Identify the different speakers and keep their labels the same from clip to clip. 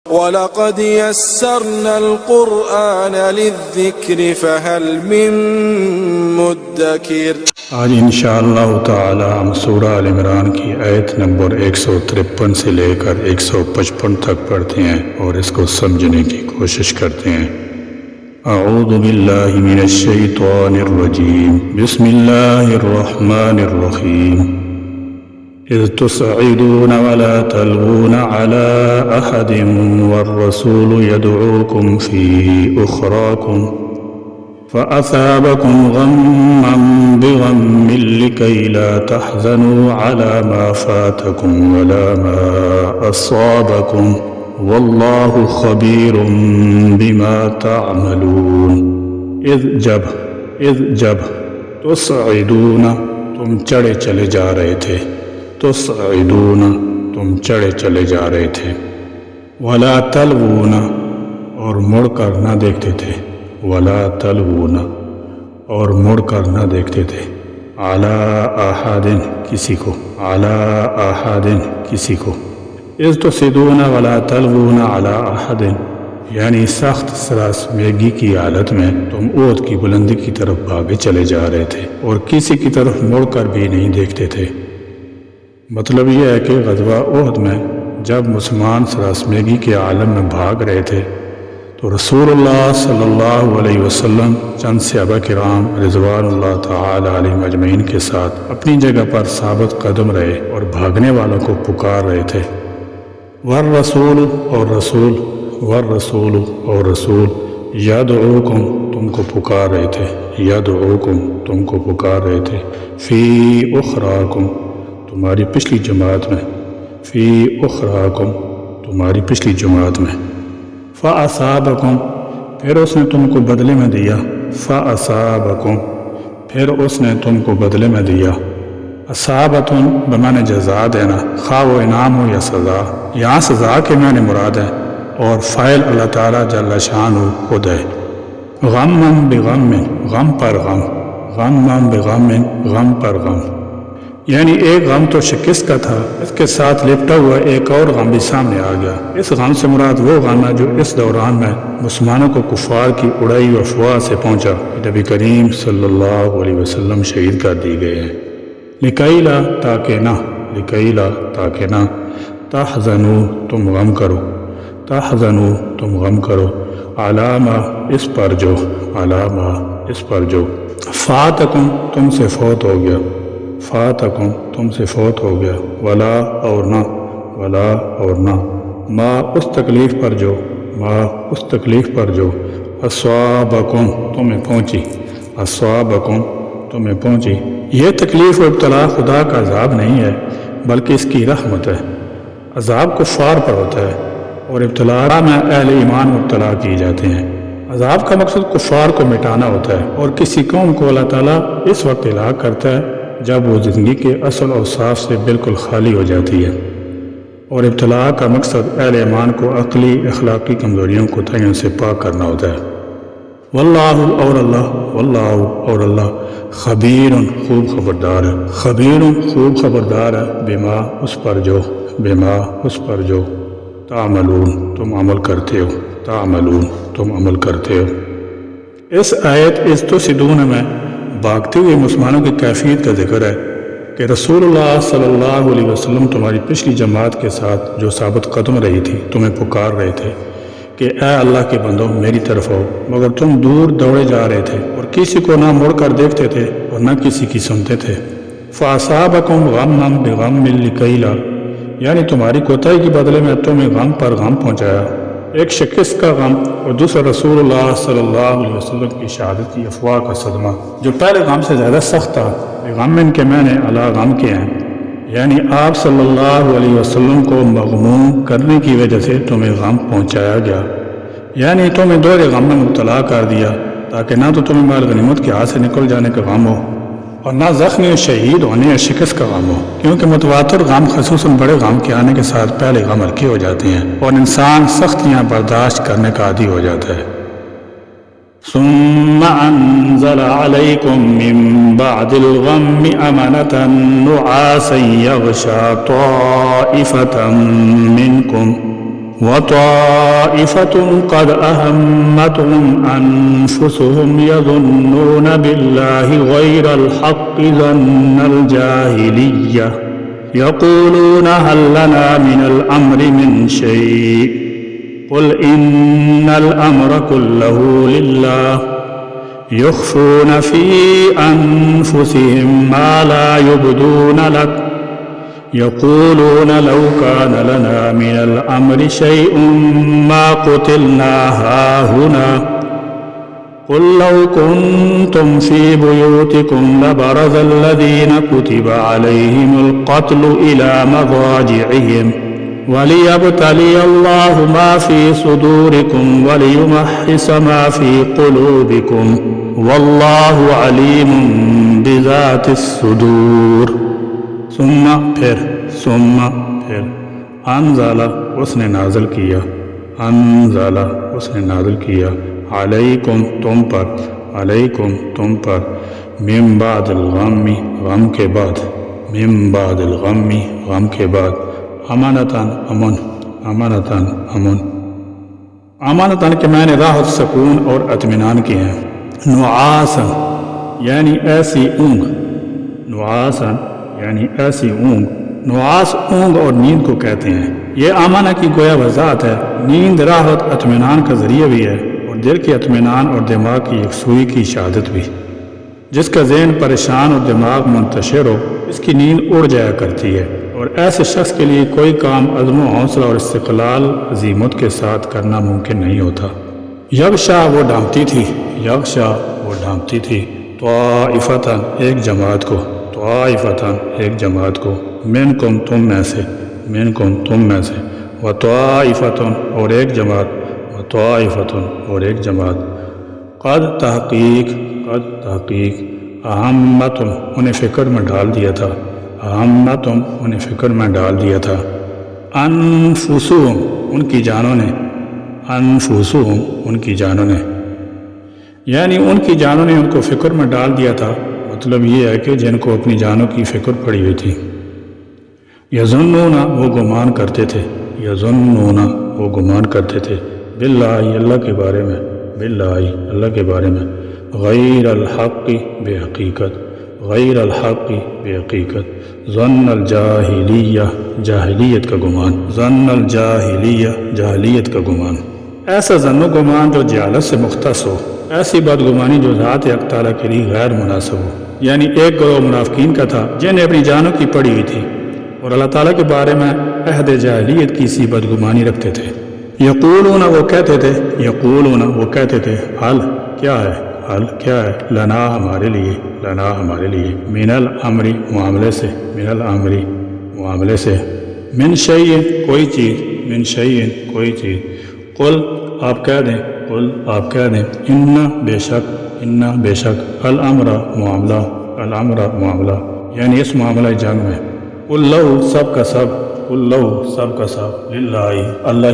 Speaker 1: وَلَقَدْ يَسَّرْنَا الْقُرْآنَ لِلذِّكْرِ فَهَلْ مِن مُّدَّكِرٍ۔
Speaker 2: آج انشاءاللہ تعالی ہم سورہ آل عمران کی آیت نمبر 153 سے لے کر 155 تک پڑھتے ہیں اور اس کو سمجھنے کی کوشش کرتے ہیں۔ اعوذ باللہ من الشیطان الرجیم، بسم اللہ الرحمن الرحیم۔ اذ تصعدون ولا تلوون على احد والرسول يدعوكم في اخراكم فأثابكم غما بغم لكي لا تحزنوا على ما فاتكم ولا ما أصابكم والله خبير بما تعملون۔ اذ جب تصعدون تم چڑھے چلے جا رہے تھے، تصعدون تم چڑھے چلے جا رہے تھے، ولا تلوون اور مڑ کر نہ دیکھتے تھے، ولا تلوون اور مڑ کر نہ دیکھتے تھے، علی احد کسی کو، علی احد کسی کو، اذ تصعدون ولا تلوون علی احد یعنی سخت سراسمیگی کی حالت میں تم احد کی بلندی کی طرف بھاگے چلے جا رہے تھے اور کسی کی طرف مڑ کر بھی نہیں دیکھتے تھے۔ مطلب یہ ہے کہ غزوہ احد میں جب مسلمان سراسمیگی کے عالم میں بھاگ رہے تھے تو رسول اللہ صلی اللہ علیہ وسلم چند صحابہ کرام رضوان اللہ تعالی علیہم اجمعین کے ساتھ اپنی جگہ پر ثابت قدم رہے اور بھاگنے والوں کو پکار رہے تھے۔ والرسول اور رسول یدعوکم تم کو پکار رہے تھے، یدعوکم تم کو پکار رہے تھے، فی اخراکم تمہاری پچھلی جماعت میں، فی اخراکم تمہاری پچھلی جماعت میں، فَأَصَابَكُمْ پھر اس نے تم کو بدلے میں دیا، فَأَصَابَكُمْ پھر اس نے تم کو بدلے میں دیا، اصابتن بمعنی جزا دینا، خواہ و انعام ہو یا سزا، یہاں سزا کے معنی مراد ہے اور فاعل اللہ تعالیٰ جل شانہ خود ہے۔ غمًا بغم غم پر غم، غمًا بغم غم پر غم یعنی ایک غم تو شکست کا تھا، اس کے ساتھ لپٹا ہوا ایک اور غم بھی سامنے آ گیا۔ اس غم سے مراد وہ غم ہے جو اس دوران میں مسلمانوں کو کفار کی اڑائی و افواہ سے پہنچا کہ نبی کریم صلی اللہ علیہ وسلم شہید کر دی گئے ہیں۔ لکیلا تاکہ نہ تحزنوا تم غم کرو، تحزنوا تم غم کرو، علامہ اس پر جو فاتکم تم سے فوت ہو گیا، فاتکم تم سے فوت ہو گیا، ولا اور نہ ما اس تکلیف پر جو اصابکم تمہیں پہنچی۔ یہ تکلیف و ابتلا خدا کا عذاب نہیں ہے بلکہ اس کی رحمت ہے۔ عذاب کفار پر ہوتا ہے اور ابتلا میں اہل ایمان مبتلا کیے جاتے ہیں۔ عذاب کا مقصد کفار کو مٹانا ہوتا ہے اور کسی قوم کو اللہ تعالیٰ اس وقت ہلاک کرتا ہے جب وہ زندگی کے اصل اوصاف سے بالکل خالی ہو جاتی ہے، اور ابتلا کا مقصد اہل ایمان کو عقلی اخلاقی کمزوریوں کو تعین سے پاک کرنا ہوتا ہے۔ واللہ اور اللہ خبیر خوب خبردار ہے، بما اس پر جو تعملون تم عمل کرتے ہو۔ اس آیت اس تصعدون میں بھاگتے ہوئے مسلمانوں کی کیفیت کا ذکر ہے کہ رسول اللہ صلی اللہ علیہ وسلم تمہاری پچھلی جماعت کے ساتھ جو ثابت قدم رہی تھی تمہیں پکار رہے تھے کہ اے اللہ کے بندو میری طرف آؤ، مگر تم دور دوڑے جا رہے تھے اور کسی کو نہ مڑ کر دیکھتے تھے اور نہ کسی کی سنتے تھے۔ فَأَصَابَكُمْ غَمًّا بِغَمٍّ لِكَيْلَا یعنی تمہاری کوتاہی کے بدلے میں تمہیں غم پر غم پہنچایا، ایک شکست کا غم اور دوسرا رسول اللہ صلی اللہ علیہ وسلم کی شہادت کی افواہ کا صدمہ جو پہلے غم سے زیادہ سخت تھا۔ غم کے معنی علی غم کے ہیں، یعنی آپ صلی اللہ علیہ وسلم کو مغموم کرنے کی وجہ سے تمہیں غم پہنچایا گیا، یعنی تمہیں دوہرے غم میں مبتلا کر دیا تاکہ نہ تو تمہیں مال غنیمت کے ہاتھ سے نکل جانے کا غم ہو اور نہ زخمی شہید ہونے یا شکست کا غم ہو، کیونکہ متواتر غم خصوصاً بڑے غم کے آنے کے ساتھ پہلے غم ہلکے ہو جاتے ہیں اور انسان سختیاں برداشت کرنے کا عادی ہو جاتا ہے۔ ثم انزل عليكم من بعد الغم امنة نعاسا يغشى طائفة منكم وطائفة قد أهمتهم أنفسهم يظنون بالله غير الحق ظن الجاهلية يقولون هل لنا من الأمر من شيء قل إن الأمر كله لله يخفون في أنفسهم ما لا يبدون لك يقولون لو كان لنا من الأمر شيء ما قتلنا هاهنا قل لو كنتم في بيوتكم لبرز الذين كتب عليهم القتل إلى مضاجعهم وليبتلي الله ما في صدوركم وليمحص ما في قلوبكم والله عليم بذات الصدور ثم پھر انزل اس نے نازل کیا انزل اس نے نازل کیا علیکم تم پر من بعد الغم غم کے بعد من بعد الغم غم کے بعد امانتاً امانتاً کہ میں نے راحت سکون اور اطمینان کیے ہیں نعاساً یعنی ایسی اونگ نعاساً یعنی ایسی اونگ نعاس اونگ اور نیند کو کہتے ہیں یہ آمانہ کی گویا وضاحت ہے نیند راحت اطمینان کا ذریعہ بھی ہے اور دل کے اطمینان اور دماغ کی یکسوئی کی شہادت بھی جس کا ذہن پریشان اور دماغ منتشر ہو اس کی نیند اڑ جایا کرتی ہے اور ایسے شخص کے لیے کوئی کام عزم و حوصلہ اور استقلال عزیمت کے ساتھ کرنا ممکن نہیں ہوتا یغشا وہ ڈھانپتی تھی طائفتاً ایک جماعت کو طائفتاً ایک جماعت کو منکم تم میں سے وطائفتاً اور ایک جماعت قد تحقیق اہمتم انہیں فکر میں ڈال دیا تھا انفسہم ان کی جانوں نے یعنی ان کی جانوں نے ان کو فکر میں ڈال دیا تھا مطلب یہ ہے کہ جن کو اپنی جانوں کی فکر پڑی ہوئی تھی یظنون وہ گمان کرتے تھے باللہ اللہ کے بارے میں غیر الحق بے حقیقت ظن الجاہلیہ جاہلیت کا گمان ایسا ظن و گمان جو جہالت سے مختص ہو ایسی بدگمانی جو ذات حق تعالیٰ کے لیے غیر مناسب ہو یعنی ایک گروہ منافقین کا تھا جنہیں اپنی جانوں کی پڑی ہوئی تھی اور اللہ تعالیٰ کے بارے میں عہد جاہلیت کی سی بدگمانی رکھتے تھے یقولون وہ کہتے تھے حل کیا ہے لنا ہمارے لیے من الامر معاملے سے من شیء کوئی چیز قل آپ کہہ دیں ان بے شک الامر معاملہ یعنی اس معاملہ جنگ میں قل لو سب کا سب للہ اللہ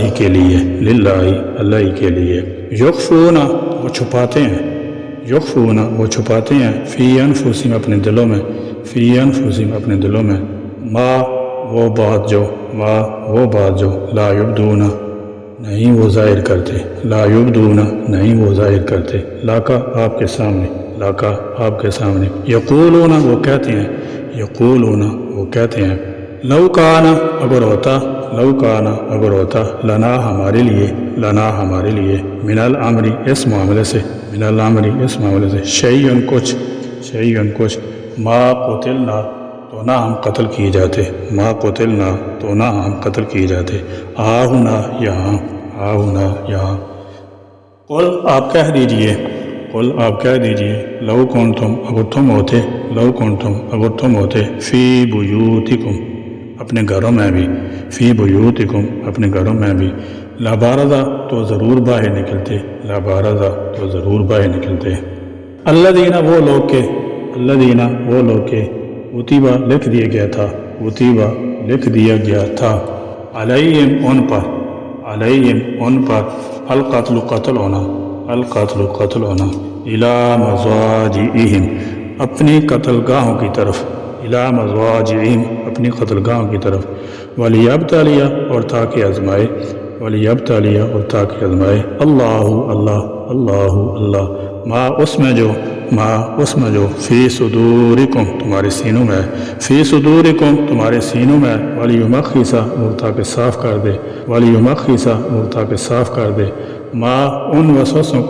Speaker 2: ہی کے لیے یخفون وہ چھپاتے ہیں فی انفسہم اپنے دلوں میں ما وہ بات جو لا یبدون نہیں وہ ظاہر کرتے لاکا آپ کے سامنے یقولون وہ کہتے ہیں لو کانا اگر ہوتا لنا ہمارے لیے من الامر اس معاملے سے شیئن کچھ ما قتلنا تو نہ ہم قتل کیے جاتے آہنا یہاں قل آپ کہہ دیجئے لو کنتم اگر تم ہوتے فی بیوتکم اپنے گھروں میں بھی لبارزہ تو ضرور باہر نکلتے الذین وہ لوگ کے اتیبہ لکھ دیا گیا تھا علیہم ان پر القتل قتل ہونا الی مضاجعہم اپنی قتل گاہوں کی طرف ولیبتلی اور تاکہ ولیبتلی اور تاکہ آزمائے اللہ اللہ اللہ اللہ ما اس میں جو فی صدورکم تمہارے سینوں میں فی صدورکم تمہارے سینوں میں ولیمخص اور تاکہ صاف کر دے ولیمخص اور تاکہ صاف کر دے ما ان وسوسوں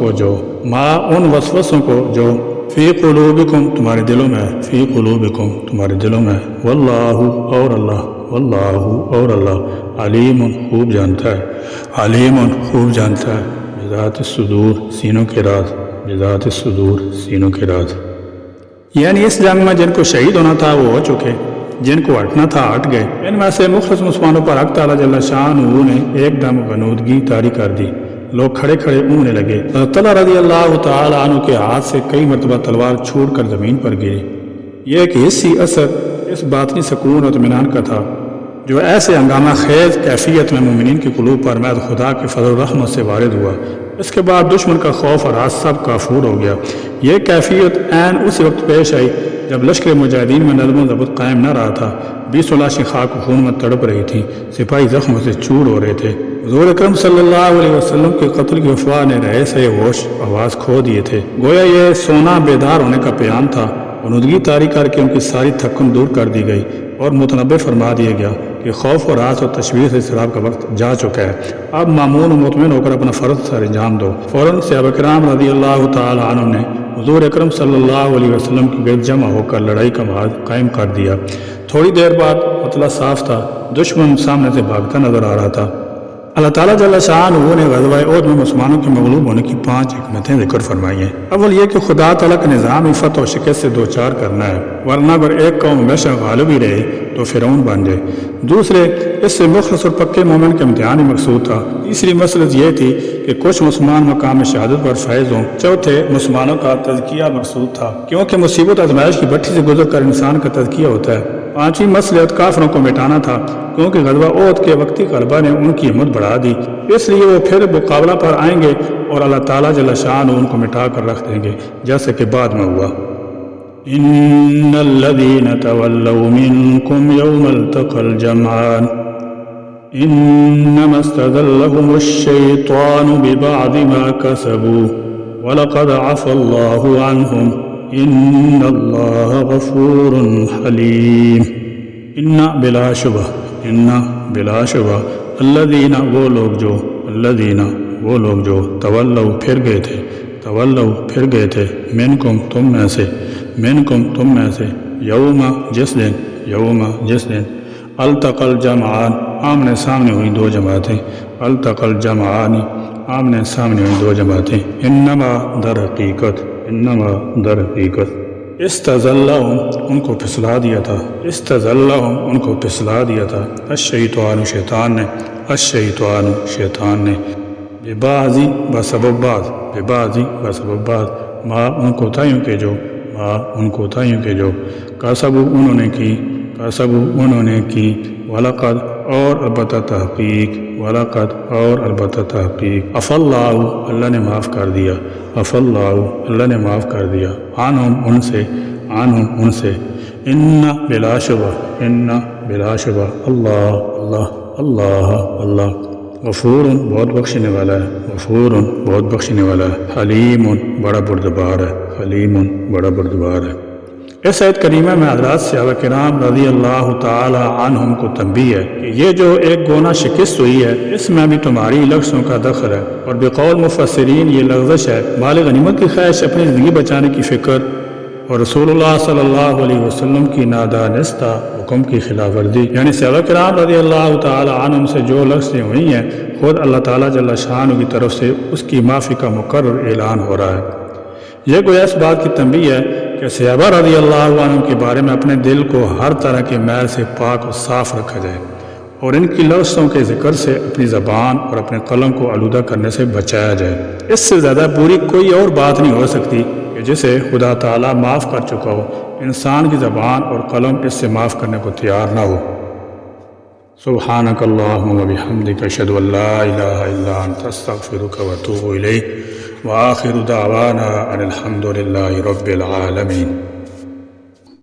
Speaker 2: کو جو فی قلوبکم تمہارے دلوں میں فی قلوبکم تمہارے دلوں میں واللہ اور اللہ علیم خوب جانتا ہے بذات الصدور سینوں کے راز بذات الصدور سینوں کے راز۔ یعنی اس جنگ میں جن کو شہید ہونا تھا وہ ہو چکے، جن کو ہٹنا تھا ہٹ گئے۔ ان میں سے مخلص مسلمانوں پر حق تعالیٰ جل شانہ نے ایک دم غنودگی طاری کر دی، لوگ کھڑے کھڑے اونگنے لگے۔ حضرت طلحہ رضی اللہ تعالیٰ عنہ کے ہاتھ سے کئی مرتبہ تلوار چھوٹ کر زمین پر گری۔ یہ ایک حصی اثر اس باطنی سکون اور اطمینان کا تھا جو ایسے ہنگامہ خیز کیفیت میں مومنین کے قلوب پر محض خدا کے فضل و رحمت سے وارد ہوا۔ اس کے بعد دشمن کا خوف اور راز سب کافور ہو گیا۔ یہ کیفیت عین اس وقت پیش آئی جب لشکر مجاہدین میں نظم و ضبط قائم نہ رہا تھا، 20 لاشیں خاک و خون میں تڑپ رہی تھیں، سپاہی زخموں سے چور ہو رہے تھے۔ حضور اکرم صلی اللہ علیہ وسلم کے قتل کی افواہ نے رہے سے ہوش آواز کھو دیے تھے۔ گویا یہ سونا بیدار ہونے کا پیام تھا۔ غنودگی طاری کر کے ان کی ساری تھکن دور کر دی گئی اور متنبع فرما دیا گیا کہ خوف و راز اور تشویش سے اضطراب کا وقت جا چکا ہے، اب مامون و مطمئن ہو کر اپنا فرض سر انجام دو۔ فوراً صحابہ کرام رضی اللہ تعالی عنہ نے حضور اکرم صلی اللہ علیہ وسلم کی گرد جمع ہو کر لڑائی کا معاہد قائم کر دیا۔ تھوڑی دیر بعد مطلع صاف تھا، دشمن سامنے سے بھاگتا نظر آ رہا تھا۔ اللہ تعالیٰ جل شانہ نے غزوہ احد میں مسلمانوں کے مغلوب ہونے کی 5 حکمتیں ذکر فرمائی ہیں۔ اول یہ کہ خدا تعالیٰ کا نظام ہی فتح و شکست سے دوچار کرنا ہے، ورنہ اگر ایک قوم ہمیشہ غالب ہی رہے تو فرعون بن جائے۔ دوسرے، اس سے مخلص اور پکے مومن کا امتحان ہی مقصود تھا۔ تیسری مسئلہ یہ تھی کہ کچھ مسلمان مقام شہادت پر فائز ہوں۔ چوتھے، مسلمانوں کا تزکیہ مقصود تھا، کیونکہ مصیبت آزمائش کی بھٹی سے گزر کر انسان کا تزکیہ ہوتا ہے۔ پانچویں مصلحت کافروں کو مٹانا تھا، کیونکہ غزوہ احد کے وقتی غلبہ نے ان کی ہمت بڑھا دی، اس لیے وہ پھر مقابلہ پر آئیں گے اور اللہ تعالیٰ جل شانہ ان کو مٹا کر رکھ دیں گے، جیسے کہ بعد میں ہوا۔ ان الذين تولوا منكم يوم التقى الجمعان انما استزلهم الشيطان ببعض ما كسبوا ولقد عفى الله عنهم ان الله غفور حلیم۔ ان بلا شبہ الذین وہ لوگ جو تولوا پھر گئے تھے منکم تم میں سے یوم جس دن التقى الجمعان آمنے سامنے ہوئی دو جماعتیں التقى الجمعان آمنے سامنے ہوئی دو جماعتیں انما در حقیقت استزلہم ان کو پھسلا دیا تھا الشیطان شیطان نے ببعضی بسبب بعض ما ان کوتاہیوں کے جو کسبوا انہوں نے کی ولقد اور البتہ تحقیق عفا اللہ اللہ نے معاف کر دیا عنہم ان سے ان بلا شبہ اللہ غفور بہت بخشنے والا ہے حلیم بڑا بردبار ہے۔ اس آیت کریمہ میں حضرات صحابہ کرام رضی اللہ تعالی عنہم کو تنبیہ ہے کہ یہ جو ایک گونا شکست ہوئی ہے اس میں بھی تمہاری لفظوں کا دخل ہے، اور بقول مفسرین یہ لغزش ہے، مال غنیمت کی خواہش، اپنی زندگی بچانے کی فکر، اور رسول اللہ صلی اللہ علیہ وسلم کی نادانستہ حکم کی خلاف ورزی۔ یعنی صحابہ کرام رضی اللہ تعالی عنہم سے جو لفظیں ہوئی ہیں خود اللہ تعالیٰ جل شانہ کی طرف سے اس کی معافی کا مقرر اعلان ہو رہا ہے۔ یہ گویا اس بات کی تنبیہ ہے کہ صحابہ رضی اللہ عنہ کے بارے میں اپنے دل کو ہر طرح کے میل سے پاک و صاف رکھا جائے، اور ان کی لفظوں کے ذکر سے اپنی زبان اور اپنے قلم کو آلودہ کرنے سے بچایا جائے۔ اس سے زیادہ بری کوئی اور بات نہیں ہو سکتی کہ جسے خدا تعالیٰ معاف کر چکا ہو، انسان کی زبان اور قلم اس سے معاف کرنے کو تیار نہ ہو۔ سبحانک اللہم و بحمدک اشہد ان لا الہ الا انت استغفرک و اتوب الیک وآخر دعوانا ان الحمد للہ رب العالمین۔